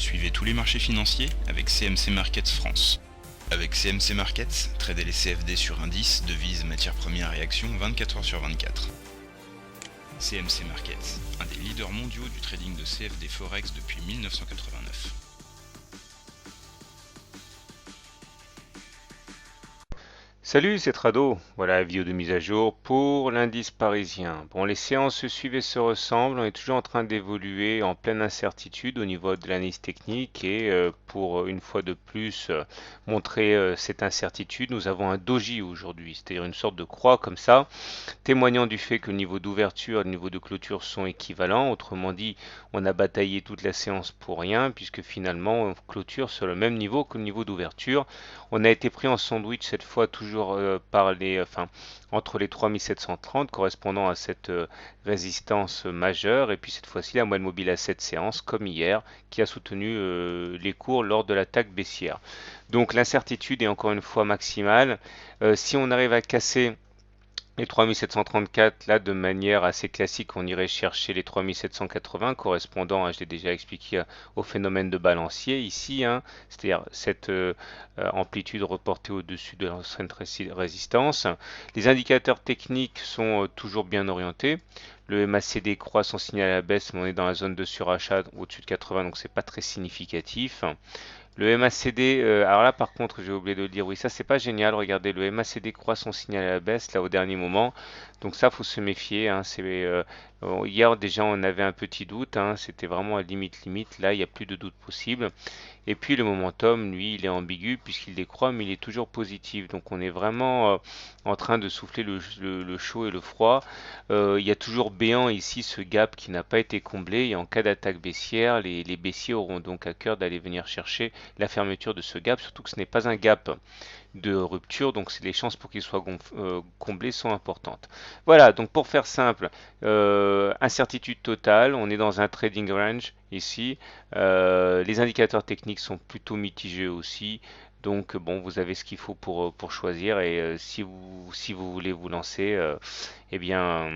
Suivez tous les marchés financiers avec CMC Markets France. Avec CMC Markets, tradez les CFD sur indices, devises, matières premières et actions 24 heures sur 24. CMC Markets, un des leaders mondiaux du trading de CFD Forex depuis 1989. Salut, c'est Trado. Voilà la vidéo de mise à jour pour l'indice parisien. Bon, les séances se suivent et se ressemblent. On est toujours en train d'évoluer en pleine incertitude au niveau de l'analyse technique et pour une fois de plus montrer cette incertitude, nous avons un doji aujourd'hui, c'est-à-dire une sorte de croix comme ça, témoignant du fait que le niveau d'ouverture et le niveau de clôture sont équivalents. Autrement dit, on a bataillé toute la séance pour rien puisque finalement on clôture sur le même niveau que le niveau d'ouverture. On a été pris en sandwich cette fois toujours entre les 3730 correspondant à cette résistance majeure et puis cette fois-ci la moyenne mobile à cette séance comme hier qui a soutenu les cours lors de l'attaque baissière. Donc l'incertitude est encore une fois maximale. Si on arrive à casser les 3734, là, de manière assez classique, on irait chercher les 3780 correspondant, je l'ai déjà expliqué, au phénomène de balancier ici, hein, c'est-à-dire cette amplitude reportée au-dessus de l'ancienne résistance. Les indicateurs techniques sont toujours bien orientés. Le MACD croît son signal à la baisse, mais on est dans la zone de surachat au-dessus de 80, donc c'est pas très significatif. Le MACD, alors là par contre j'ai oublié de le dire, oui ça c'est pas génial, regardez le MACD croît son signal à la baisse là au dernier moment, donc ça faut se méfier, hein, hier déjà on avait un petit doute, hein, c'était vraiment à limite, là il n'y a plus de doute possible. Et puis le momentum, lui, il est ambigu puisqu'il décroît, mais il est toujours positif. Donc on est vraiment en train de souffler le chaud et le froid. Il y a toujours béant ici ce gap qui n'a pas été comblé. Et en cas d'attaque baissière, les baissiers auront donc à cœur d'aller venir chercher la fermeture de ce gap, surtout que ce n'est pas un gap de rupture, donc les chances pour qu'il soit comblé sont importantes. Voilà, donc pour faire simple, incertitude totale, on est dans un trading range ici, les indicateurs techniques sont plutôt mitigés aussi, donc bon, vous avez ce qu'il faut pour choisir et si vous voulez vous lancer, eh bien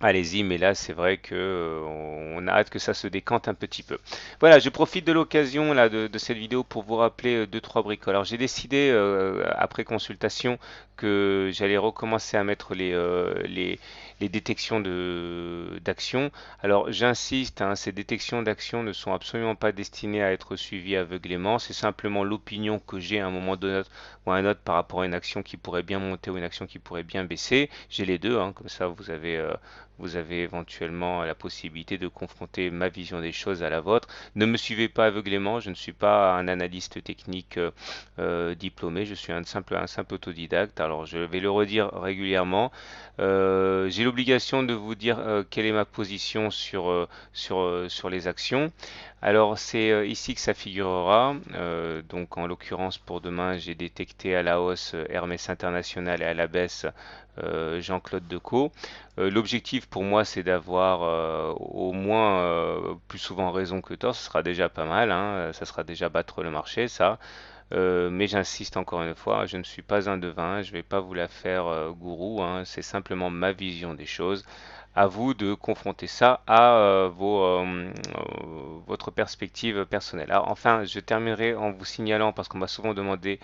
allez-y, mais là c'est vrai que on a hâte que ça se décante un petit peu. Voilà, je profite de l'occasion là de cette vidéo pour vous rappeler deux trois bricoles. Alors j'ai décidé après consultation que j'allais recommencer à mettre les détections d'actions. Alors j'insiste, hein, ces détections d'actions ne sont absolument pas destinées à être suivies aveuglément. C'est simplement l'opinion que j'ai à un moment donné ou à un autre par rapport à une action qui pourrait bien monter ou une action qui pourrait bien baisser. J'ai les deux, hein, comme ça vous avez éventuellement la possibilité de confronter ma vision des choses à la vôtre. Ne me suivez pas aveuglément, je ne suis pas un analyste technique diplômé, je suis un simple autodidacte. Alors je vais le redire régulièrement. J'ai l'obligation de vous dire quelle est ma position sur les actions. Alors c'est ici que ça figurera. Donc en l'occurrence pour demain, j'ai détecté à la hausse Hermès International et à la baisse Jean-Claude Decaux. L'objectif pour moi c'est d'avoir au moins plus souvent raison que tort, ce sera déjà pas mal, hein, ça sera déjà battre le marché ça. Mais j'insiste encore une fois, je ne suis pas un devin, je ne vais pas vous la faire gourou, hein, c'est simplement ma vision des choses. À vous de confronter ça à votre perspective personnelle. Alors, enfin, je terminerai en vous signalant, parce qu'on m'a souvent demandé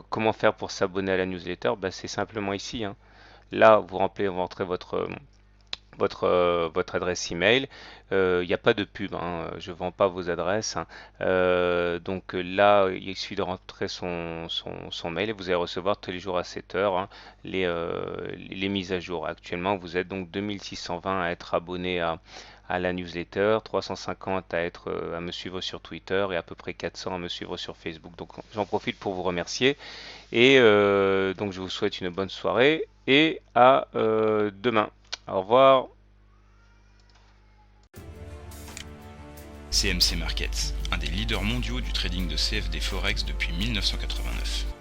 comment faire pour s'abonner à la newsletter, bah, c'est simplement ici, hein. Là, vous rentrez votre adresse email. Il n'y a pas de pub, hein, je ne vends pas vos adresses, hein. Donc là, il suffit de rentrer son mail et vous allez recevoir tous les jours à 7 heures, hein, les mises à jour. Actuellement, vous êtes donc 2620 à être abonné à la newsletter, 350 à me suivre sur Twitter et à peu près 400 à me suivre sur Facebook. Donc j'en profite pour vous remercier et donc je vous souhaite une bonne soirée et à demain. Au revoir. CMC Markets, un des leaders mondiaux du trading de CFD Forex depuis 1989.